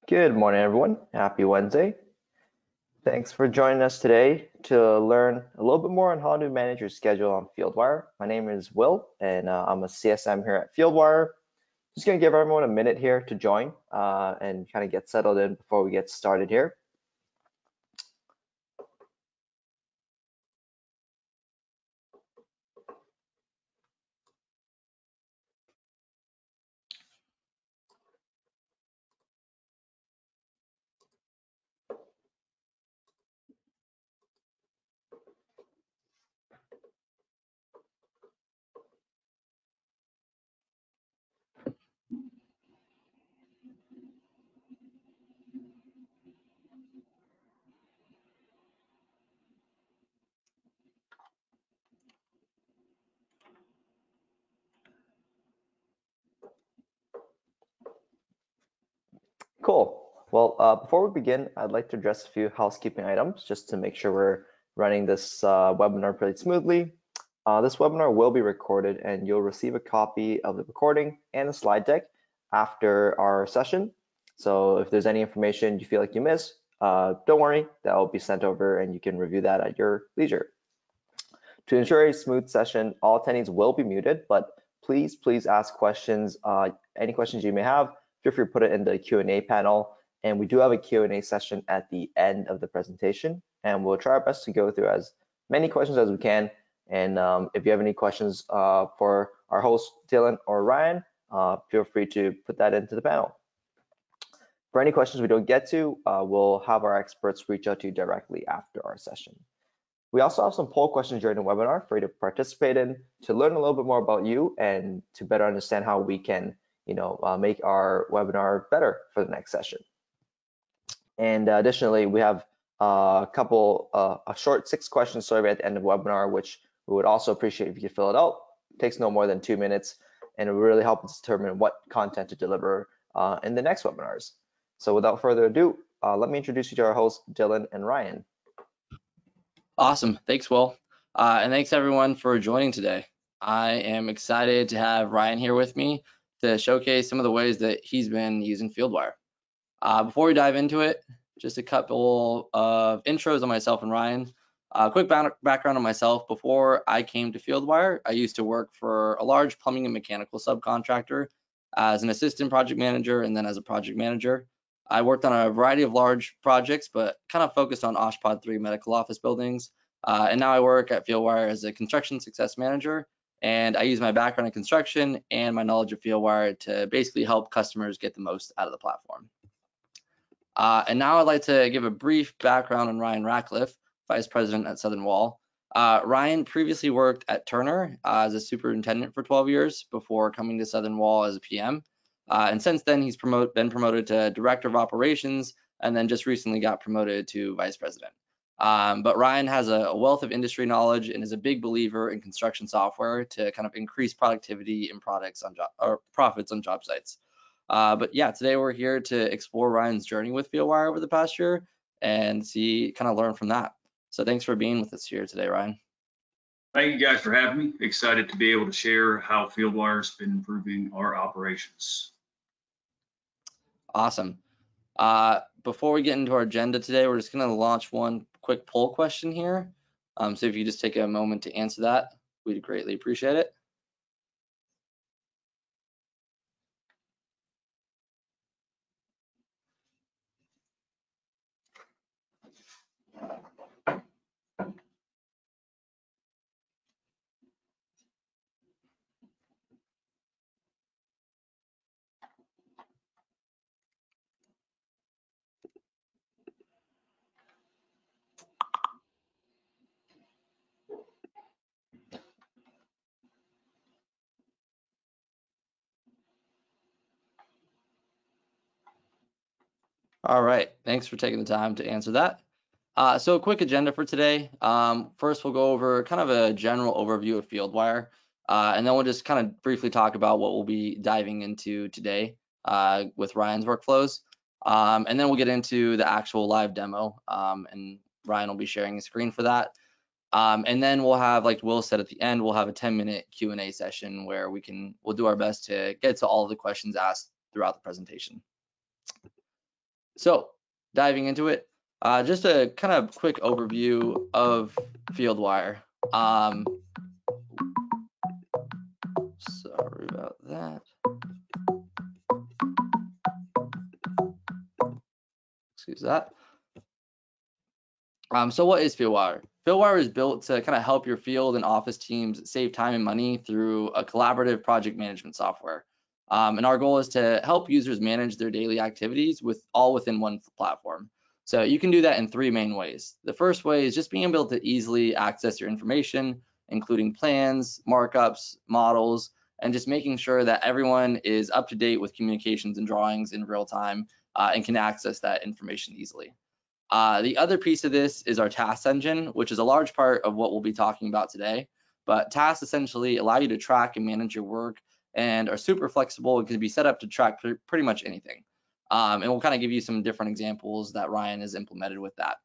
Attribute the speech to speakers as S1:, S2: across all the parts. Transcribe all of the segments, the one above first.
S1: Good morning, everyone. Happy Wednesday. Thanks for joining us today to learn a little bit more on how to manage your schedule on Fieldwire. My name is Will, and I'm a CSM here at Fieldwire. Just going to give everyone a minute here to join and kind of get settled in before we get started here. Cool. Well, before we begin, I'd like to address a few housekeeping items just to make sure we're running this webinar pretty smoothly. This webinar will be recorded and you'll receive a copy of the recording and the slide deck after our session. So if there's any information you feel like you missed, don't worry, that will be sent over and you can review that at your leisure. To ensure a smooth session, all attendees will be muted, but please ask questions. Any questions you may have, feel free to put it in the Q&A panel. And we do have a Q&A session at the end of the presentation, and we'll try our best to go through as many questions as we can. And if you have any questions for our host, Dylan or Ryan, feel free to put that into the panel. For any questions we don't get to, we'll have our experts reach out to you directly after our session. We also have some poll questions during the webinar for you to participate in, to learn a little bit more about you and to better understand how we can, make our webinar better for the next session. And additionally, we have a short 6-question survey at the end of the webinar, which we would also appreciate if you could fill it out. It takes no more than 2 minutes, and it will really help us determine what content to deliver in the next webinars. So without further ado, let me introduce you to our hosts, Dylan and Ryan.
S2: Awesome. Thanks, Will. And thanks, everyone, for joining today. I am excited to have Ryan here with me to showcase some of the ways that he's been using Fieldwire. Before we dive into it, just a couple of intros on myself and Ryan. Quick background on myself. Before I came to Fieldwire, I used to work for a large plumbing and mechanical subcontractor as an assistant project manager and then as a project manager. I worked on a variety of large projects, but kind of focused on OSHPD 3 medical office buildings. And now I work at Fieldwire as a construction success manager. And I use my background in construction and my knowledge of Fieldwire to basically help customers get the most out of the platform. And now I'd like to give a brief background on Ryan Rackliffe, Vice President at Southern Wall. Ryan previously worked at Turner as a superintendent for 12 years before coming to Southern Wall as a PM. And since then, he's been promoted to Director of Operations and then just recently got promoted to Vice President. But Ryan has a wealth of industry knowledge and is a big believer in construction software to kind of increase productivity and profits on job sites. But yeah, today we're here to explore Ryan's journey with Fieldwire over the past year and learn from that. So thanks for being with us here today, Ryan.
S3: Thank you guys for having me. Excited to be able to share how Fieldwire's been improving our operations.
S2: Awesome. Before we get into our agenda today, we're just going to launch one quick poll question here. So if you just take a moment to answer that, we'd greatly appreciate it. All right, thanks for taking the time to answer that. So a quick agenda for today. First, we'll go over kind of a general overview of Fieldwire, and then we'll just kind of briefly talk about what we'll be diving into today with Ryan's workflows. And then we'll get into the actual live demo, and Ryan will be sharing a screen for that. And then we'll have, like Will said at the end, we'll have a 10-minute Q&A session where we'll do our best to get to all of the questions asked throughout the presentation. So diving into it, just a kind of quick overview of Fieldwire. Sorry about that. Excuse that. So what is Fieldwire? Fieldwire is built to kind of help your field and office teams save time and money through a collaborative project management software. And our goal is to help users manage their daily activities all within one platform. So you can do that in three main ways. The first way is just being able to easily access your information, including plans, markups, models, and just making sure that everyone is up to date with communications and drawings in real time and can access that information easily. The other piece of this is our tasks engine, which is a large part of what we'll be talking about today. But tasks essentially allow you to track and manage your work and are super flexible and can be set up to track pretty much anything. And we'll kind of give you some different examples that Ryan has implemented with that.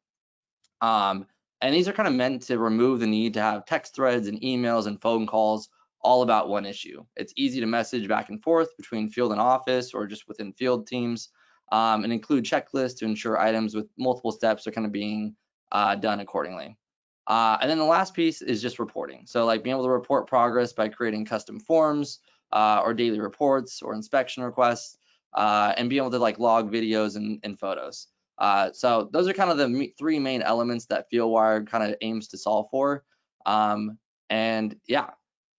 S2: And these are kind of meant to remove the need to have text threads and emails and phone calls all about one issue. It's easy to message back and forth between field and office or just within field teams, and include checklists to ensure items with multiple steps are kind of being done accordingly. And then the last piece is just reporting. So like being able to report progress by creating custom forms or daily reports or inspection requests, and being able to like log videos and photos. So those are kind of the three main elements that Fieldwire kind of aims to solve for. And yeah,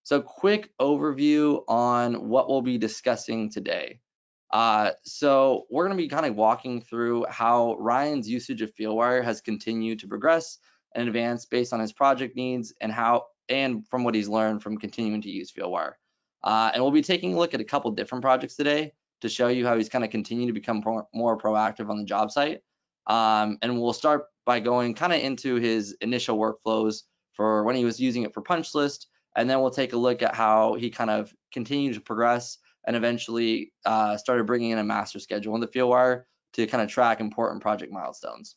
S2: so quick overview on what we'll be discussing today. So we're going to be kind of walking through how Ryan's usage of Fieldwire has continued to progress and advance based on his project needs and from what he's learned from continuing to use Fieldwire. And we'll be taking a look at a couple different projects today to show you how he's kind of continued to become more proactive on the job site. And we'll start by going kind of into his initial workflows for when he was using it for punch list, and then we'll take a look at how he kind of continued to progress and eventually started bringing in a master schedule in the Fieldwire to kind of track important project milestones.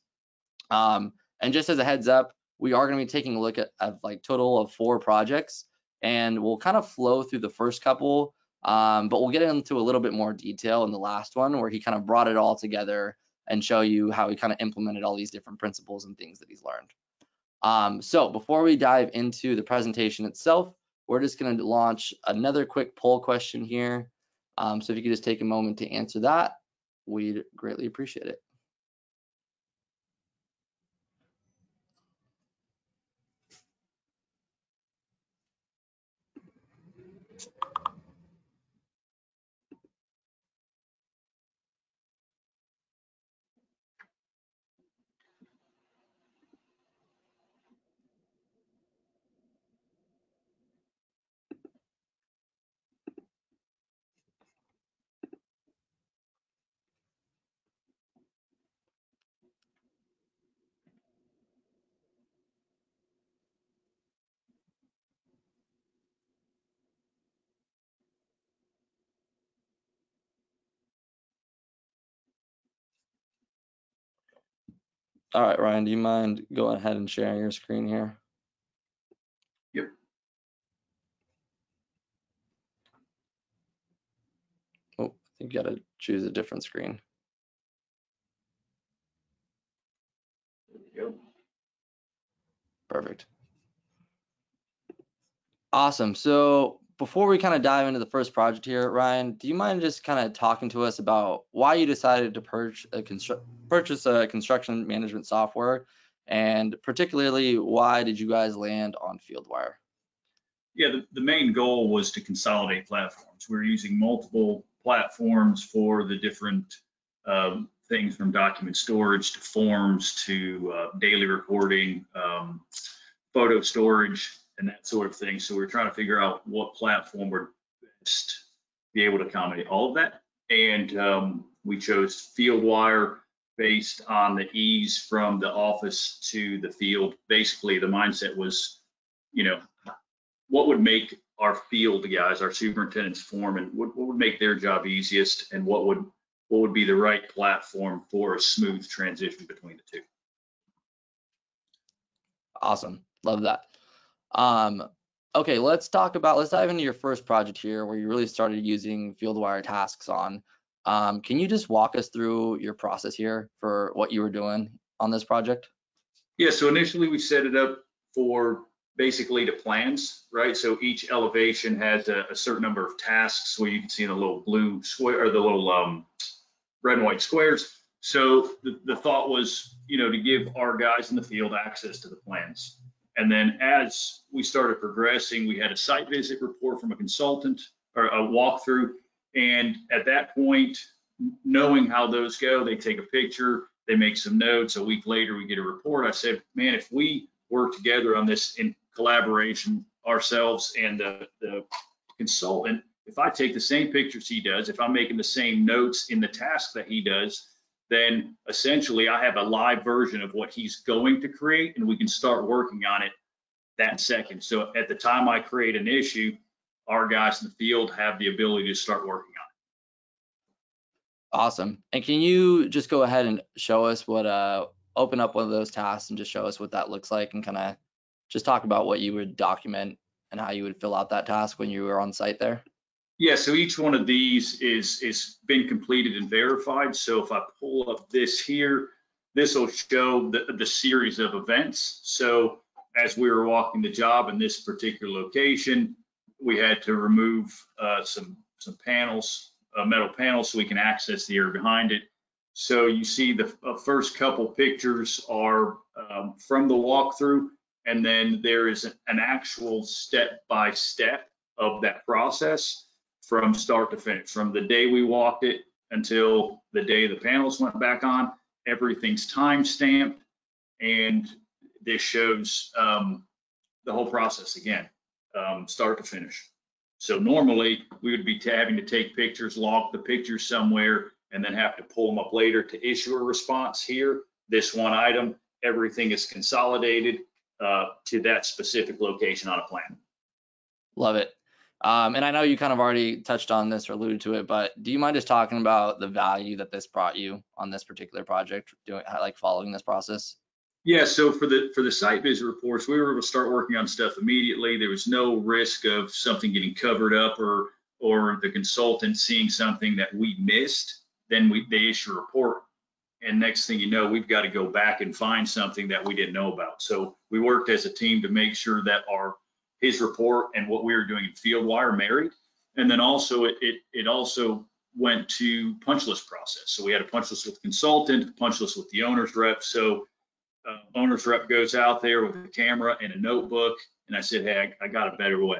S2: And just as a heads up, we are going to be taking a look at like total of 4 projects, and we'll kind of flow through the first couple, but we'll get into a little bit more detail in the last one where he kind of brought it all together and show you how he kind of implemented all these different principles and things that he's learned. So before we dive into the presentation itself, we're just going to launch another quick poll question here. So if you could just take a moment to answer that, we'd greatly appreciate it. All right, Ryan, do you mind going ahead and sharing your screen here?
S3: Yep.
S2: Oh, I think you got to choose a different screen.
S3: There we go.
S2: Perfect. Awesome. So before we kind of dive into the first project here, Ryan, do you mind just kind of talking to us about why you decided to purchase a construction management software, and particularly why did you guys land on Fieldwire?
S3: Yeah, the main goal was to consolidate platforms. We're using multiple platforms for the different things from document storage to forms to daily reporting, photo storage, and that sort of thing. So we're trying to figure out what platform would best be able to accommodate all of that. And we chose Fieldwire based on the ease from the office to the field. Basically, the mindset was, what would make our field guys, our superintendents, foremen, what would make their job easiest, and what would be the right platform for a smooth transition between the two.
S2: Awesome. Love that. Okay, let's dive into your first project here where you really started using Fieldwire tasks on. Can you just walk us through your process here for what you were doing on this project?
S3: Yeah, so initially we set it up for basically the plans, right? So each elevation has a certain number of tasks where you can see the little blue square or the little red and white squares. So the thought was, to give our guys in the field access to the plans. And then as we started progressing, we had a site visit report from a consultant or a walkthrough. And at that point, knowing how those go, they take a picture, they make some notes. A week later, we get a report. I said, man, if we work together on this in collaboration, ourselves and the consultant, if I take the same pictures he does, if I'm making the same notes in the task that he does, then essentially I have a live version of what he's going to create, and we can start working on it that second. So at the time I create an issue, our guys in the field have the ability to start working on it.
S2: Awesome. And can you just go ahead and show us what, open up one of those tasks and just show us what that looks like, and kind of just talk about what you would document and how you would fill out that task when you were on site there?
S3: Yeah, so each one of these is been completed and verified. So if I pull up this here, this will show the series of events. So as we were walking the job in this particular location, we had to remove some panels, metal panels, so we can access the area behind it. So you see the first couple pictures are from the walkthrough, and then there is an actual step-by-step of that process from start to finish. From the day we walked it until the day the panels went back on, everything's time stamped, and this shows the whole process again, start to finish. So normally we would be having to take pictures, log the pictures somewhere, and then have to pull them up later to issue a response. Here, this one item, everything is consolidated to that specific location on a plan.
S2: Love it. And I know you kind of already touched on this or alluded to it, but do you mind just talking about the value that this brought you on this particular project, following this process?
S3: Yeah, so for the site visit reports, we were able to start working on stuff immediately. There was no risk of something getting covered up or the consultant seeing something that we missed. Then they issue a report, and next thing you know, we've got to go back and find something that we didn't know about. So we worked as a team to make sure that his report and what we were doing in Fieldwire married. And then also it also went to punch list process. So we had a punch list with the consultant, punch list with the owner's rep. So owner's rep goes out there with a camera and a notebook, and I said, hey, I got a better way.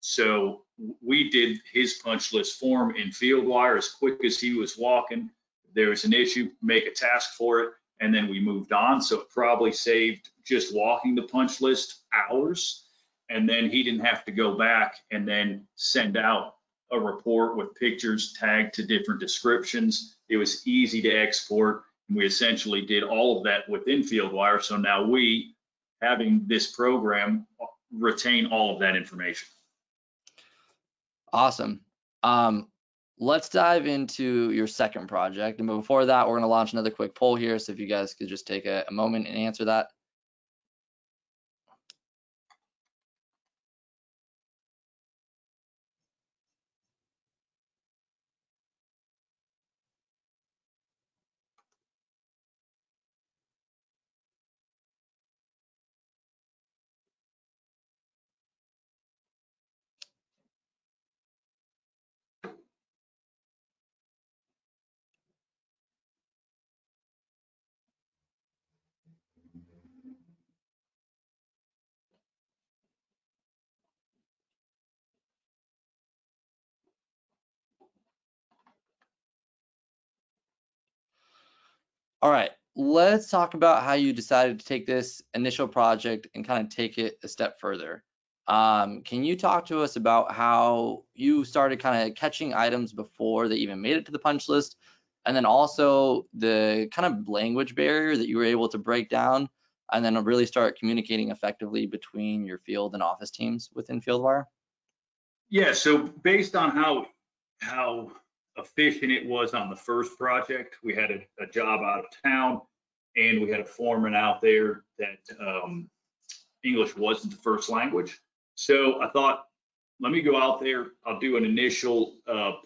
S3: So we did his punch list form in Fieldwire as quick as he was walking. There was an issue, make a task for it, and then we moved on. So it probably saved just walking the punch list hours. And then he didn't have to go back and then send out a report with pictures tagged to different descriptions. It was easy to export. And we essentially did all of that within Fieldwire. So now we, having this program, retain all of that information.
S2: Awesome. Let's dive into your second project. And before that, we're going to launch another quick poll here. So if you guys could just take a moment and answer that. All right, let's talk about how you decided to take this initial project and kind of take it a step further. Can you talk to us about how you started kind of catching items before they even made it to the punch list, and then also the kind of language barrier that you were able to break down, and then really start communicating effectively between your field and office teams within Fieldwire?
S3: Yeah, so based on how efficient it was on the first project, we had a job out of town, and we had a foreman out there that English wasn't the first language. So I thought let me go out there. I'll do an initial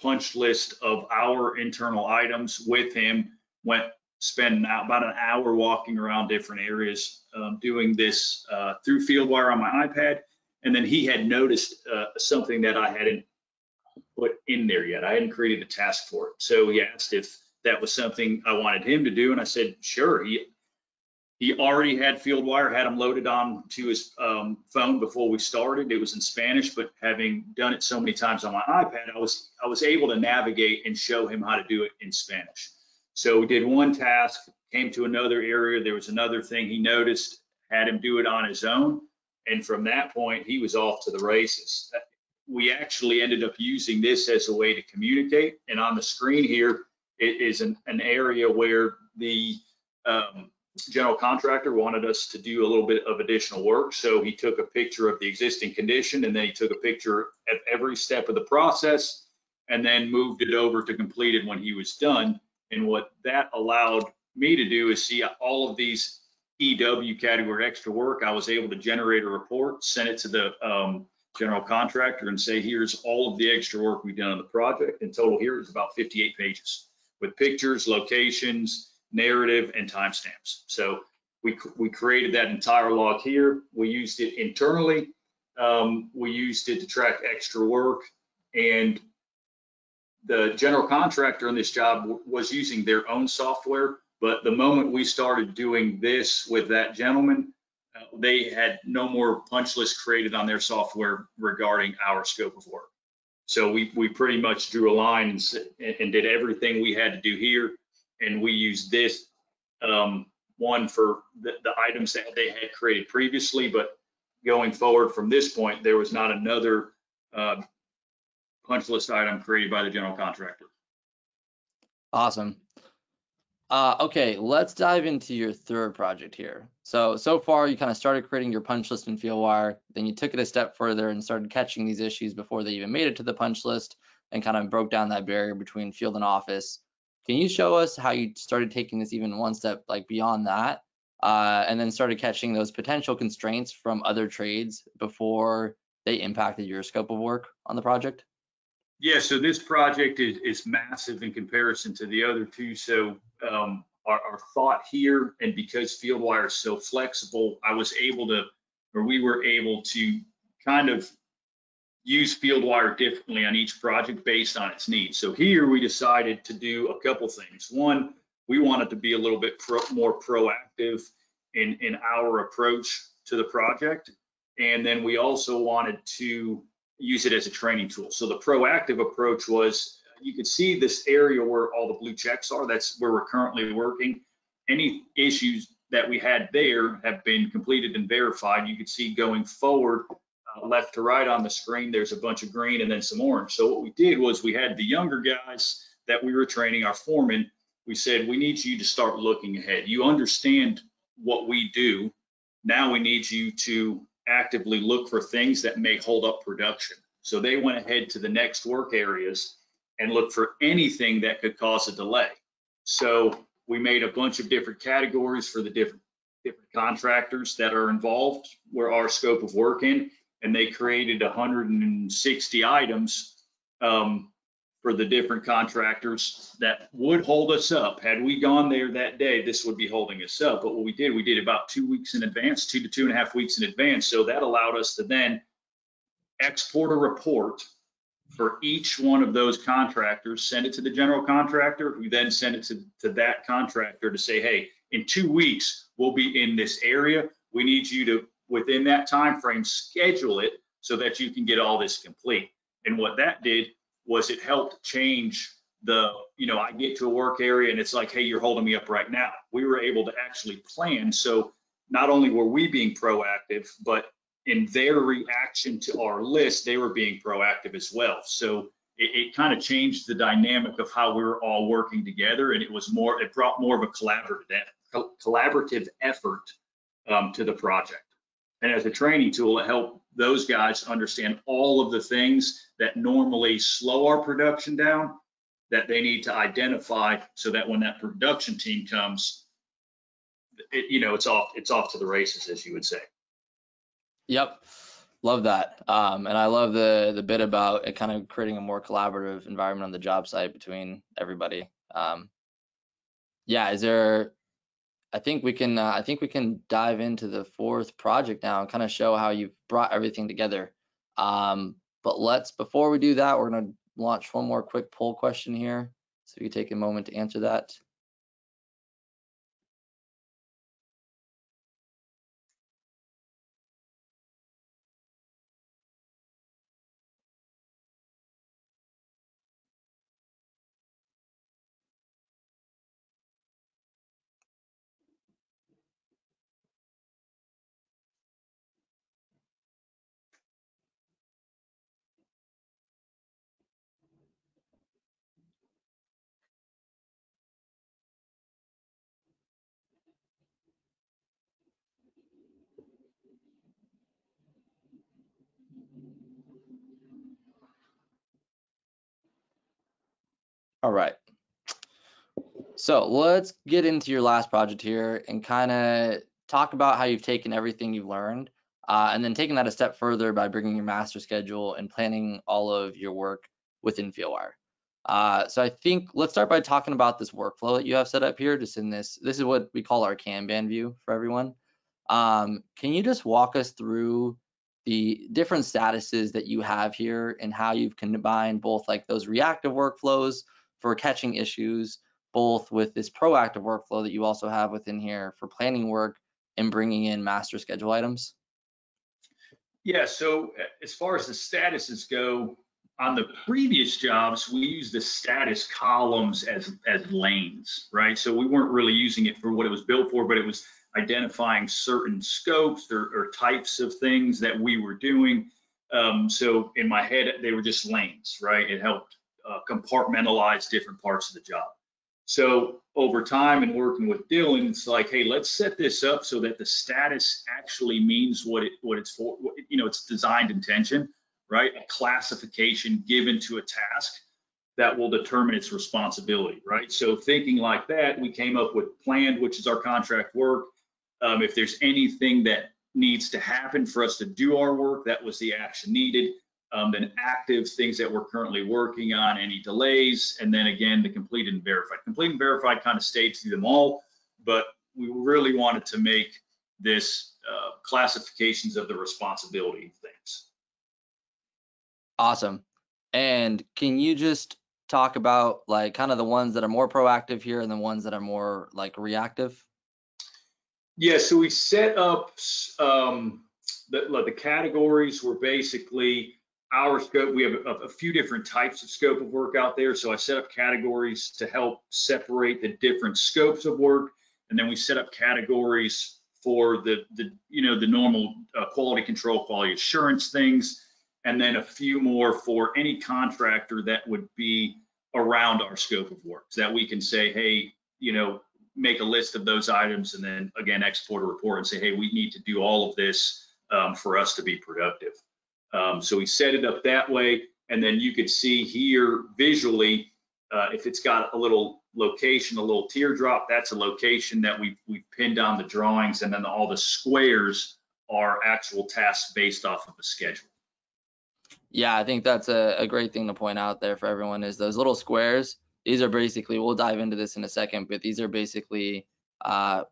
S3: punch list of our internal items with him. Spend about an hour walking around different areas, doing this through Fieldwire on my iPad. And then he had noticed something that I hadn't put in there yet. I hadn't created a task for it. So he asked if that was something I wanted him to do. And I said, sure. He already had Fieldwire, had him loaded on to his phone before we started. It was in Spanish, but having done it so many times on my iPad, I was able to navigate and show him how to do it in Spanish. So we did one task, came to another area. There was another thing he noticed, had him do it on his own. And from that point, he was off to the races. We actually ended up using this as a way to communicate. And on the screen here, it is an area where the general contractor wanted us to do a little bit of additional work. So he took a picture of the existing condition, and then he took a picture at every step of the process, and then moved it over to completed when he was done. And what that allowed me to do is see all of these EW category extra work. I was able to generate a report, send it to the general contractor and say, here's all of the extra work we've done on the project. In total here is about 58 pages with pictures, locations, narrative, and timestamps. So we created that entire log here. We used it internally. We used it to track extra work, and the general contractor on this job was using their own software. But the moment we started doing this with that gentleman, they had no more punch lists created on their software regarding our scope of work. So we pretty much drew a line and did everything we had to do here. And we used this one for the items that they had created previously. But going forward from this point, there was not another punch list item created by the general contractor.
S2: Awesome. Okay, let's dive into your third project here. So far you kind of started creating your punch list in Fieldwire, then you took it a step further and started catching these issues before they even made it to the punch list, and kind of broke down that barrier between field and office. Can you show us how you started taking this even one step like beyond that, and then started catching those potential constraints from other trades before they impacted your scope of work on the project?
S3: Yeah, so this project is massive in comparison to the other two. So our thought here, and because Fieldwire is so flexible, we were able to kind of use Fieldwire differently on each project based on its needs. So here we decided to do a couple things. One, we wanted to be a little bit more proactive in our approach to the project. And then we also wanted to use it as a training tool. So the proactive approach was, you could see this area where all the blue checks are. That's where we're currently working. Any issues that we had there have been completed and verified. You could see going forward, left to right on the screen, there's a bunch of green and then some orange. So what we did was we had the younger guys that we were training, our foreman. We said, we need you to start looking ahead. You understand what we do. Now we need you to actively look for things that may hold up production. So they went ahead to the next work areas and looked for anything that could cause a delay. So we made a bunch of different categories for the different contractors that are involved where our scope of work in, and they created 160 items for the different contractors that would hold us up. Had we gone there that day, this would be holding us up. But what we did about 2 weeks in advance, 2 to 2.5 weeks in advance. So that allowed us to then export a report for each one of those contractors, send it to the general contractor, who then send it to that contractor to say, hey, in 2 weeks, we'll be in this area. We need you to, within that time frame, schedule it so that you can get all this complete. And what that did was it helped change I get to a work area and it's like, hey, you're holding me up right now. We were able to actually plan. So not only were we being proactive, but in their reaction to our list, they were being proactive as well. So it kind of changed the dynamic of how we were all working together. And it brought more of a collaborative effort to the project. And as a training tool, it helped those guys understand all of the things that normally slow our production down that they need to identify, so that when that production team comes, it's off to the races, as you would say.
S2: Yep. Love that. And I love the bit about it kind of creating a more collaborative environment on the job site between everybody. Yeah, is there, I think we can dive into the fourth project now and kind of show how you've brought everything together. But before we do that, we're gonna launch one more quick poll question here. So you can take a moment to answer that. All right. So let's get into your last project here and kind of talk about how you've taken everything you've learned and then taking that a step further by bringing your master schedule and planning all of your work within Fieldwire. So I think let's start by talking about this workflow that you have set up here. Just in this is what we call our Kanban view for everyone. Can you just walk us through the different statuses that you have here and how you've combined both like those reactive workflows for catching issues, both with this proactive workflow that you also have within here for planning work and bringing in master schedule items?
S3: Yeah, so as far as the statuses go, on the previous jobs, we used the status columns as lanes, right? So we weren't really using it for what it was built for, but it was identifying certain scopes or types of things that we were doing. So in my head, they were just lanes, right? It helped compartmentalize different parts of the job. So over time and working with Dylan, it's like, hey, let's set this up so that the status actually means what it's for. You know, it's designed intention, right? A classification given to a task that will determine its responsibility, right? So thinking like that, we came up with planned, which is our contract work. If there's anything that needs to happen for us to do our work, that was the action needed. Then active, things that we're currently working on, any delays, and then again, the completed and verified. Complete and verified kind of stayed through them all, but we really wanted to make this classifications of the responsibility of things.
S2: Awesome. And can you just talk about like kind of the ones that are more proactive here and the ones that are more like reactive?
S3: Yeah, so we set up the categories were basically our scope. We have a few different types of scope of work out there. So I set up categories to help separate the different scopes of work. And then we set up categories for the normal quality control, quality assurance things. And then a few more for any contractor that would be around our scope of work so that we can say, hey, make a list of those items and then again export a report and say, hey, we need to do all of this for us to be productive. So we set it up that way, and then you could see here visually if it's got a little location, a little teardrop, that's a location that we've pinned on the drawings, and then all the squares are actual tasks based off of the schedule.
S2: Yeah, I think that's a great thing to point out there for everyone is those little squares. These are basically, we'll dive into this in a second, but these are basically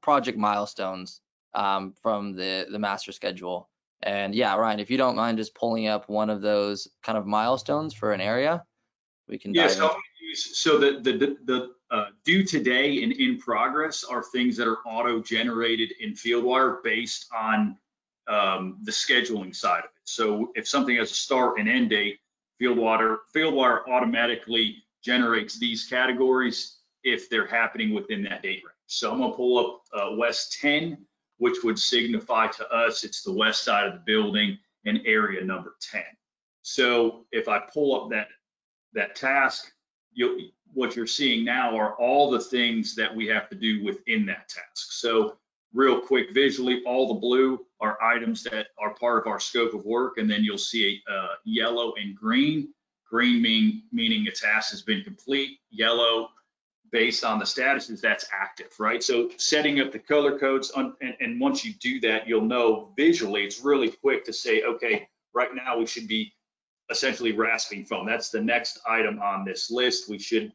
S2: project milestones from the master schedule. And yeah, Ryan, if you don't mind just pulling up one of those kind of milestones for an area, we can dive into.
S3: So the due today and in progress are things that are auto-generated in Fieldwire based on the scheduling side of it. So if something has a start and end date, Fieldwire automatically generates these categories if they're happening within that date range. So I'm gonna pull up West 10, which would signify to us it's the west side of the building and area number 10. So if I pull up that task, what you're seeing now are all the things that we have to do within that task. So real quick visually, all the blue are items that are part of our scope of work, and then you'll see yellow and green. Green meaning a task has been complete. Yellow, based on the statuses, that's active, right? So setting up the color codes, and once you do that, you'll know visually, it's really quick to say, okay, Right now, we should be essentially rasping foam. That's the next item on this list. We should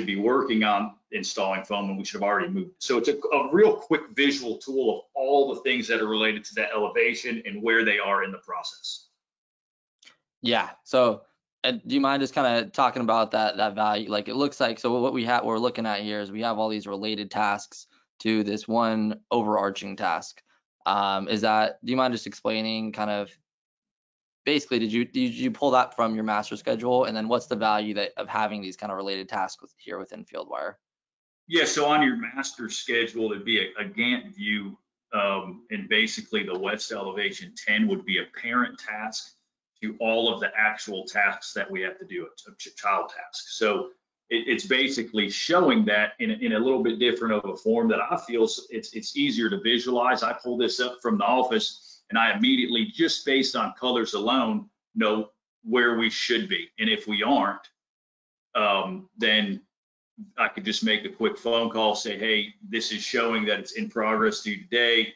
S3: be working on installing foam, and we should have already moved. So it's a real quick visual tool of all the things that are related to that elevation and where they are in the process.
S2: Yeah. So, do you mind just kind of talking about that value? Like, it looks like, so what we're looking at here is we have all these related tasks to this one overarching task. Do you mind just explaining kind of basically, did you pull that from your master schedule, and then what's the value of having these kind of related tasks here within Fieldwire?
S3: Yeah, so on your master schedule, it'd be a Gantt view, and basically the west elevation 10 would be a parent task to all of the actual tasks that we have to do, a child task. So it's basically showing that in a little bit different of a form that I feel it's easier to visualize. I pull this up from the office, and I immediately, just based on colors alone, know where we should be. And if we aren't, then I could just make a quick phone call, say, hey, this is showing that it's in progress due today,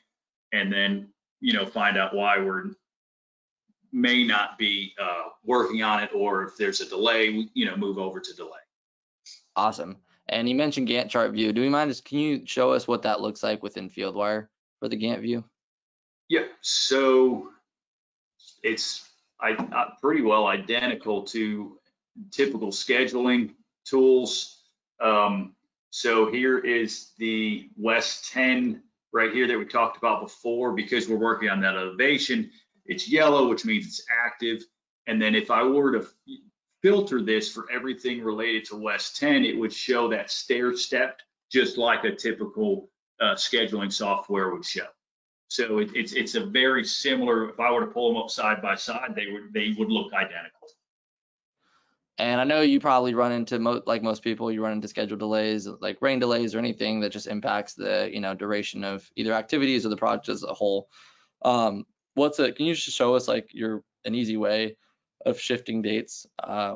S3: and then, find out why we're may not be working on it, or if there's a delay, move over to delay.
S2: Awesome. And you mentioned Gantt chart view. Can you show us what that looks like within Fieldwire for the Gantt view?
S3: Yeah, so it's pretty well identical to typical scheduling tools. So here is the West 10 right here that we talked about before. Because we're working on that elevation, it's yellow, which means it's active. And then if I were to filter this for everything related to West 10, it would show that stair-stepped, just like a typical scheduling software would show. So it's a very similar. If I were to pull them up side by side, they would look identical.
S2: And I know you probably run into, like most people, you run into schedule delays, like rain delays or anything that just impacts the duration of either activities or the project as a whole. Can you just show us like an easy way of shifting dates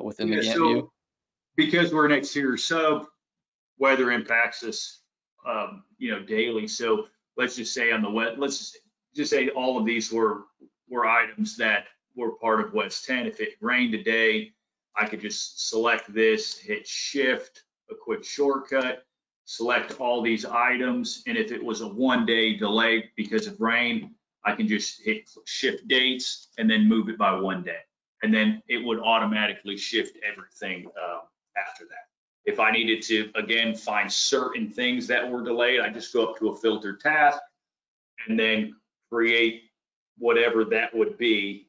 S2: within the Gantt view?
S3: Because we're an exterior sub, weather impacts us, daily. So let's just say let's just say all of these were items that were part of West 10. If it rained today, I could just select this, hit shift, a quick shortcut, select all these items. And if it was a 1-day delay because of rain, I can just hit shift dates and then move it by 1 day. And then it would automatically shift everything after that. If I needed to, again, find certain things that were delayed, I just go up to a filter task and then create whatever that would be.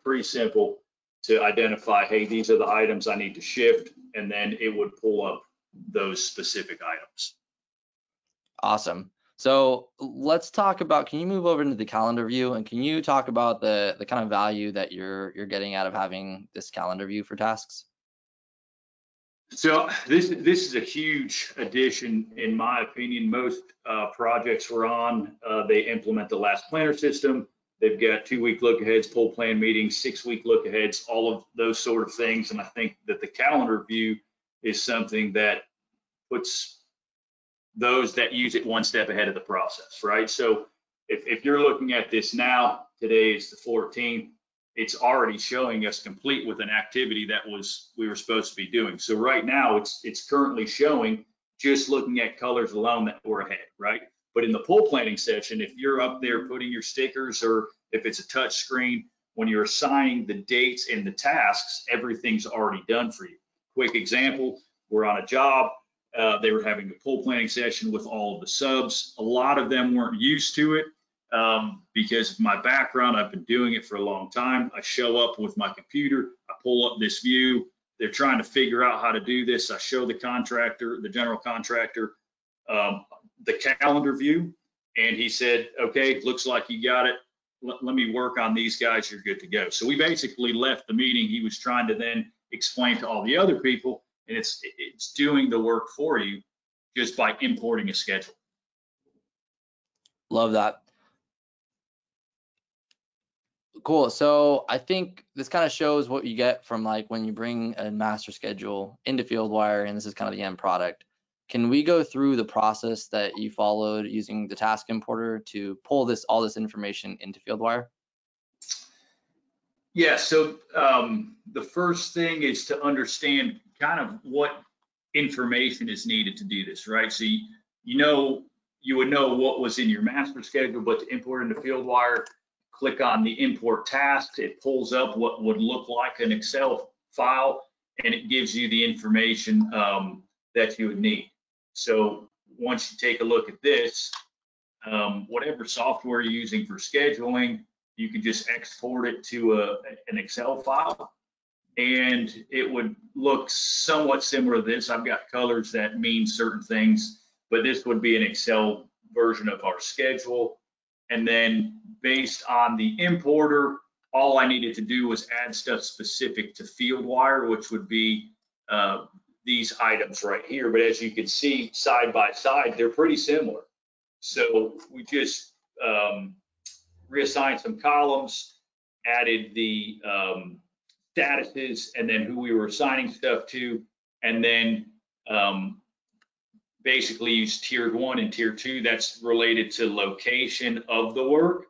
S3: Pretty simple to identify, hey, these are the items I need to shift, and then it would pull up those specific items.
S2: Awesome. So let's talk about, can you move over into the calendar view, and can you talk about the kind of value that you're getting out of having this calendar view for tasks?
S3: So this is a huge addition, in my opinion. Most projects we're on, they implement the last planner system. They've got 2-week look aheads, pull plan meetings, 6-week look aheads, all of those sort of things. And I think that the calendar view is something that puts those that use it one step ahead of the process, right? So if you're looking at this now, today is the 14th, it's already showing us complete with an activity that we were supposed to be doing. So right now it's currently showing, just looking at colors alone, that we're ahead, right? But in the pull planning session, if you're up there putting your stickers, or if it's a touch screen, when you're assigning the dates and the tasks, everything's already done for you. Quick example, we're on a job. They were having a pull planning session with all of the subs. A lot of them weren't used to it because of my background. I've been doing it for a long time. I show up with my computer, I pull up this view. They're trying to figure out how to do this. I show the contractor, the general contractor, the calendar view, and he said, okay, looks like you got it. Let me work on these guys. You're good to go. So we basically left the meeting. He was trying to then explain to all the other people, and it's doing the work for you just by importing a schedule.
S2: Love that. Cool. So I think this kind of shows what you get from like when you bring a master schedule into Fieldwire, and this is kind of the end product. Can we go through the process that you followed using the task importer to pull all this information into Fieldwire?
S3: Yeah, so the first thing is to understand kind of what information is needed to do this, right? So you would know what was in your master schedule, but to import into Fieldwire, click on the import task. It pulls up what would look like an Excel file, and it gives you the information that you would need. So once you take a look at this, whatever software you're using for scheduling, you can just export it to an Excel file, and it would look somewhat similar to this. I've got colors that mean certain things, but this would be an Excel version of our schedule. And then based on the importer, all I needed to do was add stuff specific to Fieldwire, which would be these items right here. But as you can see side by side, they're pretty similar. So we just reassigned some columns, added the statuses, and then who we were assigning stuff to, and then basically use tiered 1 and tier 2. That's related to location of the work,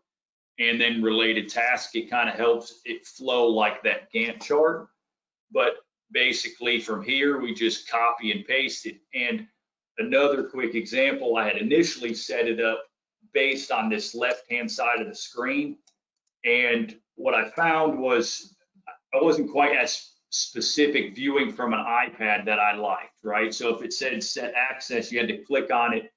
S3: and then related task. It kind of helps it flow like that Gantt chart. But basically from here, we just copy and paste it. And another quick example, I had initially set it up based on this left-hand side of the screen. And what I found was I wasn't quite as specific viewing from an iPad that I liked, right? So if it said set access, you had to click on it.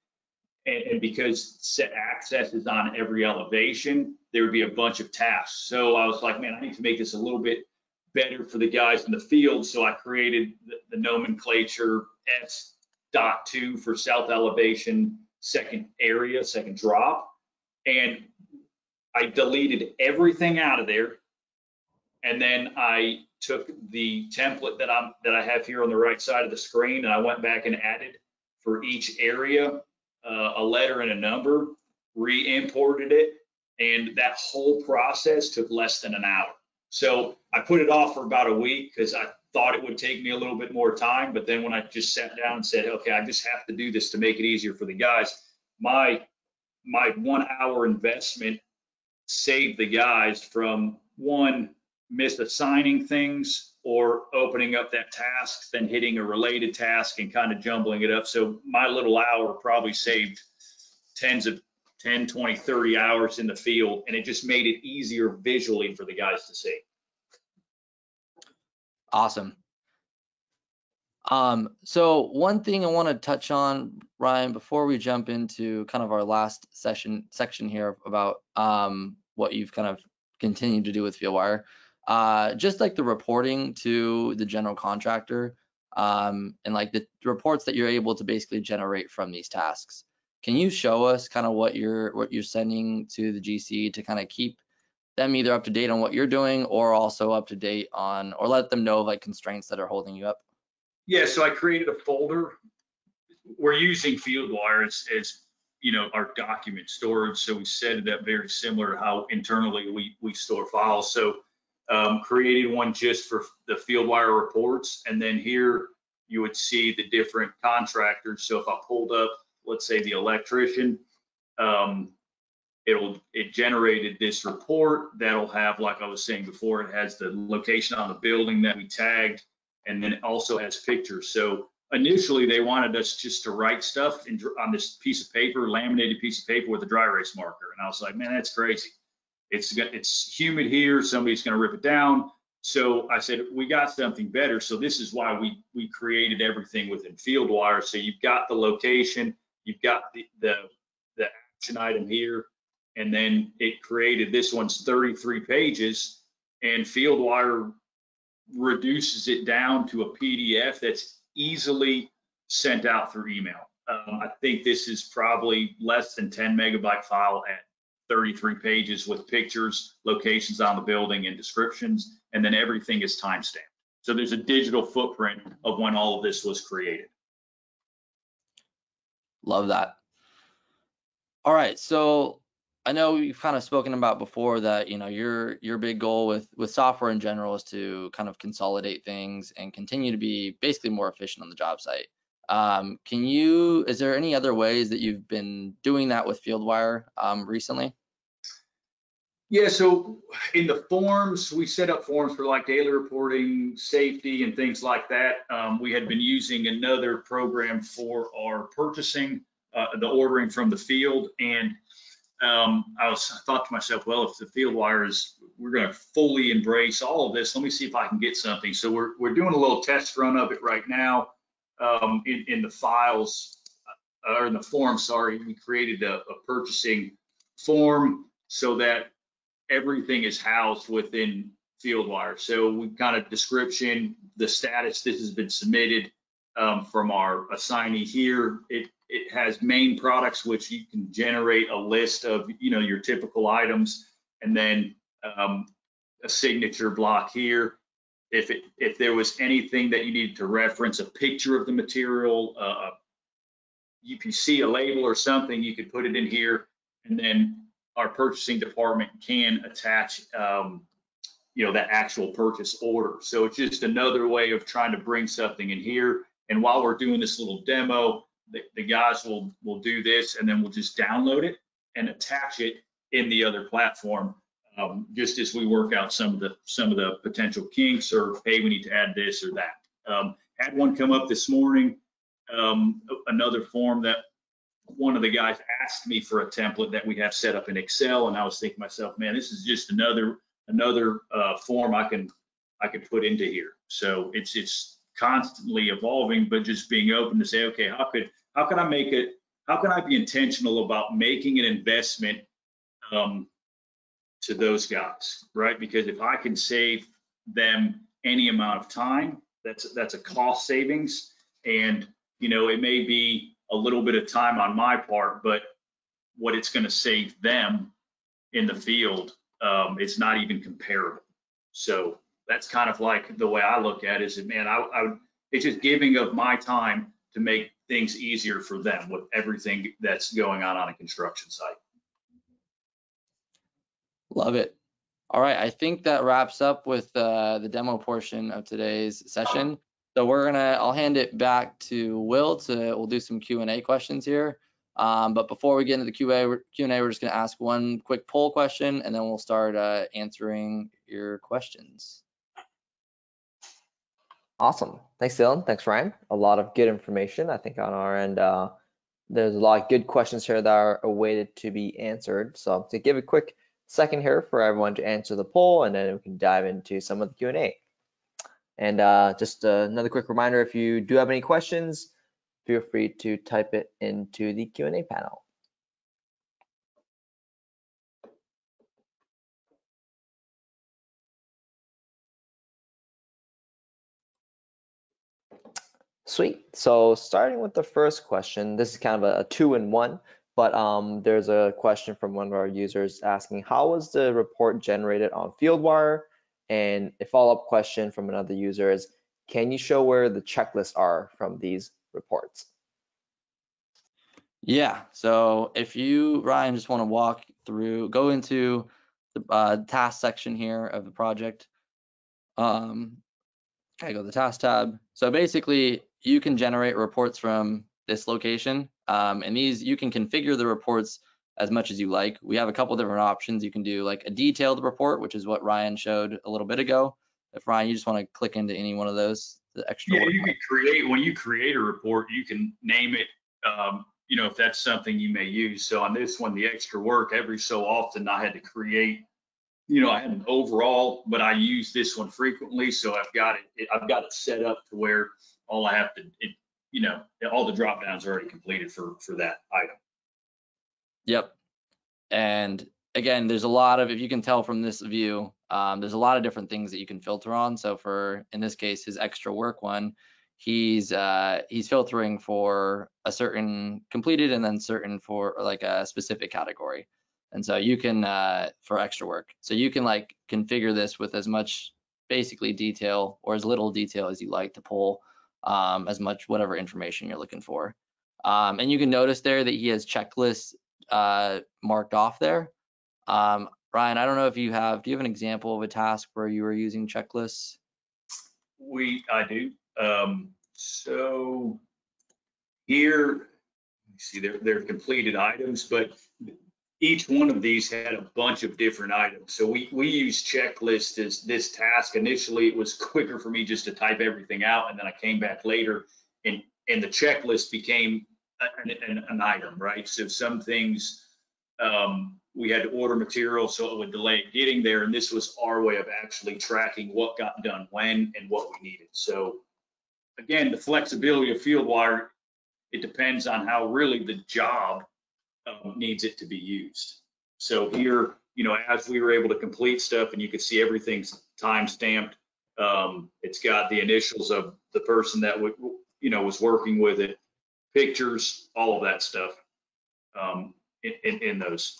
S3: And because set access is on every elevation, there would be a bunch of tasks. So I was like, man, I need to make this a little bit better for the guys in the field. So I created the nomenclature S.2 for south elevation, second area, second drop. And I deleted everything out of there. And then I took the template that I have here on the right side of the screen, and I went back and added for each area a letter and a number, re-imported it, and that whole process took less than an hour. So I put it off for about a week because I thought it would take me a little bit more time, but then when I just sat down and said, okay, I just have to do this to make it easier for the guys, my 1 hour investment saved the guys from one, misassigning things or opening up that task, then hitting a related task and kind of jumbling it up. So my little hour probably saved 10, 20, 30 hours in the field, and it just made it easier visually for the guys to see.
S2: Awesome. So one thing I want to touch on, Ryan, before we jump into kind of our last section here about what you've kind of continued to do with Fieldwire, just like the reporting to the general contractor, and like the reports that you're able to basically generate from these tasks. Can you show us kind of what you're sending to the GC to kind of keep them either up to date on what you're doing or also up to date on, or let them know like constraints that are holding you up?
S3: Yeah, so I created a folder. We're using Fieldwire as our document storage, so we set it up very similar to how internally we store files. So created one just for the Fieldwire reports, and then here you would see the different contractors. So if I pulled up, let's say the electrician, it generated this report that'll have, like I was saying before, it has the location on the building that we tagged, and then it also has pictures. So initially they wanted us just to write stuff on this piece of paper, laminated piece of paper with a dry erase marker. And I was like, man, that's crazy. It's humid here. Somebody's going to rip it down. So I said, we got something better. So this is why we created everything within Fieldwire. So you've got the location, you've got the action item here, and then it created, this one's 33 pages, and Fieldwire reduces it down to a PDF that's easily sent out through email. I think this is probably less than 10 megabyte file at 33 pages with pictures, locations on the building, and descriptions, and then everything is timestamped. So there's a digital footprint of when all of this was created.
S2: Love that. All right, so I know you've kind of spoken about before that, your big goal with software in general is to kind of consolidate things and continue to be basically more efficient on the job site. Is there any other ways that you've been doing that with Fieldwire recently?
S3: Yeah, so in the forms, we set up forms for like daily reporting, safety, and things like that. We had been using another program for our purchasing, the ordering from the field, and I thought to myself, well, if the Fieldwire we're going to fully embrace all of this. Let me see if I can get something. So we're doing a little test run of it right now. In the files or in the form, sorry, we created a purchasing form so that everything is housed within Fieldwire. So we kind of description, the status, this has been submitted from our assignee here. It has main products, which you can generate a list of, your typical items, and then a signature block here. If there was anything that you needed to reference, a picture of the material, UPC, a label or something, you could put it in here, and then our purchasing department can attach, that actual purchase order. So it's just another way of trying to bring something in here. And while we're doing this little demo, the guys will do this, and then we'll just download it and attach it in the other platform, just as we work out some of the potential kinks, or hey, we need to add this or that. Had one come up this morning, another form that one of the guys asked me for a template that we have set up in Excel, and I was thinking to myself, man, this is just another form I can put into here. So it's constantly evolving, but just being open to say, okay, how can I make it? How can I be intentional about making an investment to those guys, right? Because if I can save them any amount of time, that's a cost savings, and it may be a little bit of time on my part, but what it's going to save them in the field, it's not even comparable. So that's kind of like the way I look at it, is that, man, it's just giving of my time to make things easier for them with everything that's going on a construction site.
S2: Love it. All right, I think that wraps up with the demo portion of today's session. So I'll hand it back to Will we'll do some Q&A questions here. But before we get into the Q&A, we're just gonna ask one quick poll question, and then we'll start answering your questions.
S1: Awesome. Thanks, Dylan. Thanks, Ryan. A lot of good information. I think on our end, there's a lot of good questions here that are awaited to be answered. So to give a quick second here for everyone to answer the poll, and then we can dive into some of the Q&A. And just another quick reminder, if you do have any questions, feel free to type it into the Q&A panel. Sweet. So starting with the first question, this is kind of a two-in-one, but there's a question from one of our users asking, how was the report generated on Fieldwire? And a follow-up question from another user is, can you show where the checklists are from these reports?
S2: Yeah, so if you, Ryan, just want to go into the task section here of the project. I go to the task tab. So basically, you can generate reports from this location, and you can configure the reports as much as you like. We have a couple different options. You can do like a detailed report, which is what Ryan showed a little bit ago. If Ryan, you just want to click into any one of those, the extra work.
S3: You can when you create a report, you can name it, if that's something you may use. So on this one, the extra work, every so often I had to create, I had an overall, but I use this one frequently. So I've got it set up to where all I have to, all the drop downs are already completed for that item.
S2: Yep. And again, there's a lot of, if you can tell from this view, there's a lot of different things that you can filter on. So in this case, his extra work one, he's filtering for a certain completed and then certain for like a specific category. And so you can, for extra work, so you can like configure this with as much basically detail or as little detail as you like to pull as much whatever information you're looking for. And you can notice there that he has checklists marked off there. Ryan, I don't know if do you have an example of a task where you were using checklists?
S3: I do. So here, you see they're completed items, but each one of these had a bunch of different items. So we use checklist as this task. Initially, it was quicker for me just to type everything out, and then I came back later, and the checklist became an item, right? So some things we had to order material, so it would delay getting there, and this was our way of actually tracking what got done when and what we needed. So again, the flexibility of Fieldwire, it depends on how really the job needs it to be used. So here, as we were able to complete stuff, and you could see everything's time stamped, it's got the initials of the person that was working with it, pictures, all of that stuff in those.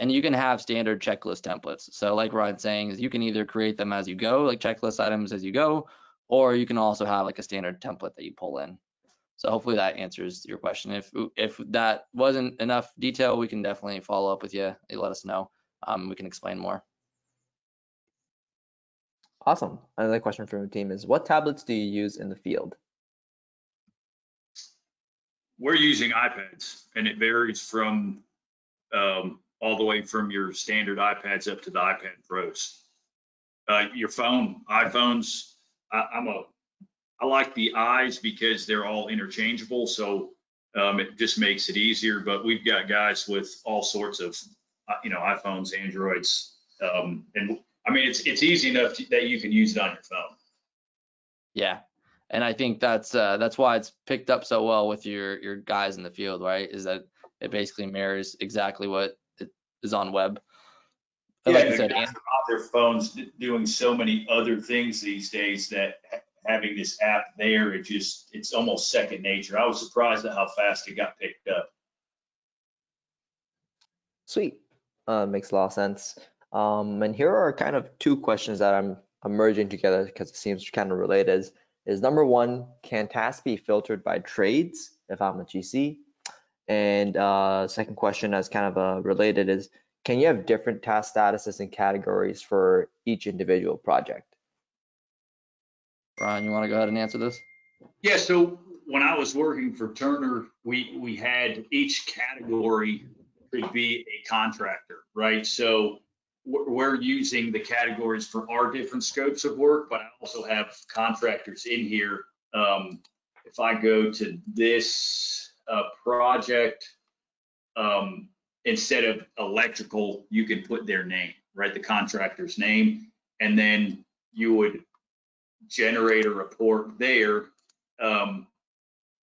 S2: And you can have standard checklist templates. So like Ryan's saying, is you can either create them as you go, like checklist items as you go, or you can also have like a standard template that you pull in. So hopefully that answers your question. If that wasn't enough detail, we can definitely follow up with you. You let us know. We can explain more.
S1: Awesome. Another question from the team is, what tablets do you use in the field?
S3: We're using iPads, and it varies from all the way from your standard iPads up to the iPad Pros. Your iPhones, I like the eyes because they're all interchangeable, so it just makes it easier. But we've got guys with all sorts of, iPhones, Androids, and I mean it's easy enough that you can use it on your phone.
S2: Yeah, and I think that's why it's picked up so well with your guys in the field, right? Is that it basically mirrors exactly what it is on web. And
S3: Yeah,
S2: like you said,
S3: guys are on their phones doing so many other things these days that having this app there, it's almost second nature. I was surprised at how fast it got picked up.
S1: Sweet. Makes a lot of sense. And here are kind of two questions that I'm merging together because it seems kind of related. Is number one, can tasks be filtered by trades if I'm a GC? And second question that's kind of related is, can you have different task statuses and categories for each individual project?
S2: Ryan, you want to go ahead and answer this?
S3: Yeah, so when I was working for Turner, we had each category could be a contractor, right? So we're using the categories for our different scopes of work, but I also have contractors in here. If I go to this project, instead of electrical, you can put their name, right? The contractor's name, and then you would generate a report there, and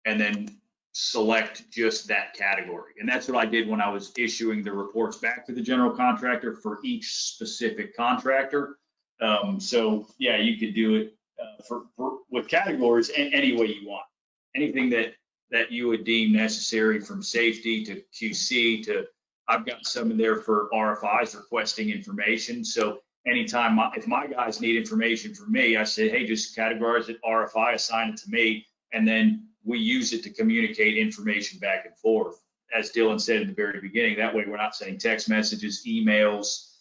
S3: then select just that category. And that's what I did when I was issuing the reports back to the general contractor for each specific contractor. So yeah, you could do it with categories any way you want. Anything that you would deem necessary, from safety to QC to, I've got some in there for RFIs, requesting information. So anytime if my guys need information from me, I say, hey, just categorize it RFI, assign it to me, and then we use it to communicate information back and forth. As Dylan said in the very beginning, that way we're not sending text messages, emails,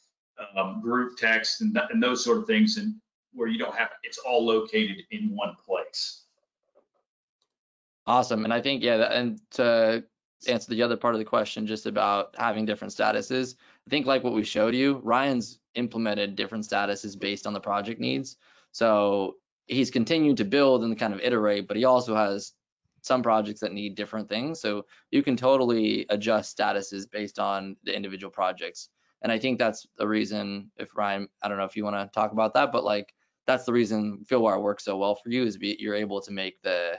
S3: group text, and those sort of things, and where you don't have, it's all located in one place.
S2: Awesome. And I think, yeah, and to answer the other part of the question, just about having different statuses, I think like what we showed you, Ryan's implemented different statuses based on the project needs. So he's continued to build and kind of iterate, but he also has some projects that need different things. So you can totally adjust statuses based on the individual projects. And I think that's the reason, if Ryan, I don't know if you want to talk about that, but like that's the reason Fieldwire works so well for you, is you're able to make the,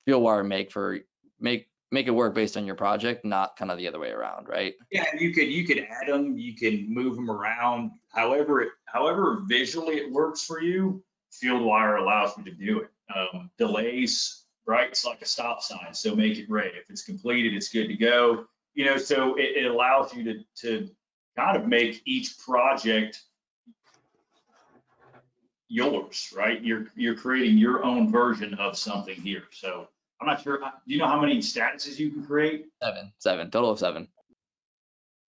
S2: Fieldwire make it work based on your project, not kind of the other way around, right?
S3: Yeah, you could add them, you can move them around, however visually it works for you. Fieldwire allows you to do it. Delays, right? It's like a stop sign, so make it red. If it's completed, it's good to go. So it allows you to kind of make each project yours, right? You're creating your own version of something here. So I'm not sure. Do you know how many statuses you can create?
S2: Seven, total of 7.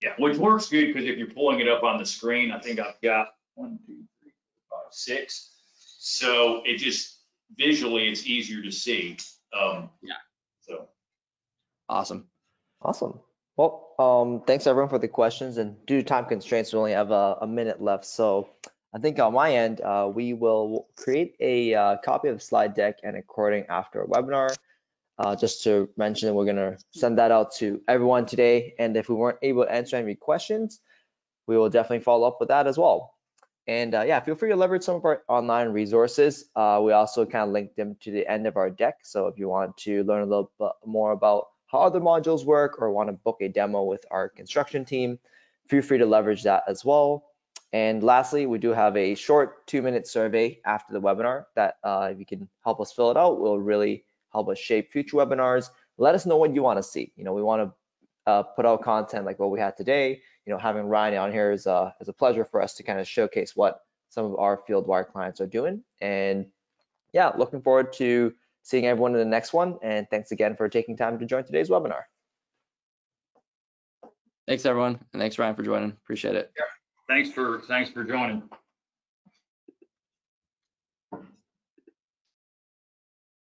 S3: Yeah, which works good because if you're pulling it up on the screen, I think I've got 1, 2, 3, 4, 5, 6. So it just visually it's easier to see.
S2: Yeah.
S3: So
S2: Awesome.
S1: Awesome. Well, thanks everyone for the questions, and due to time constraints, we only have a minute left. So I think on my end, we will create a copy of the slide deck and recording after our webinar. Just to mention, we're gonna send that out to everyone today. And if we weren't able to answer any questions, we will definitely follow up with that as well. And yeah, feel free to leverage some of our online resources. We also kind of link them to the end of our deck. So if you want to learn a little bit more about how other modules work or want to book a demo with our construction team, feel free to leverage that as well. And lastly, we do have a short 2-minute survey after the webinar that if you can help us fill it out, will really help us shape future webinars. Let us know what you want to see. You know, we want to put out content like what we had today. You know, having Ryan on here is a pleasure for us to kind of showcase what some of our Fieldwire clients are doing. And yeah, looking forward to seeing everyone in the next one. And thanks again for taking time to join today's webinar.
S2: Thanks everyone, and thanks Ryan for joining. Appreciate it.
S3: Thanks for joining.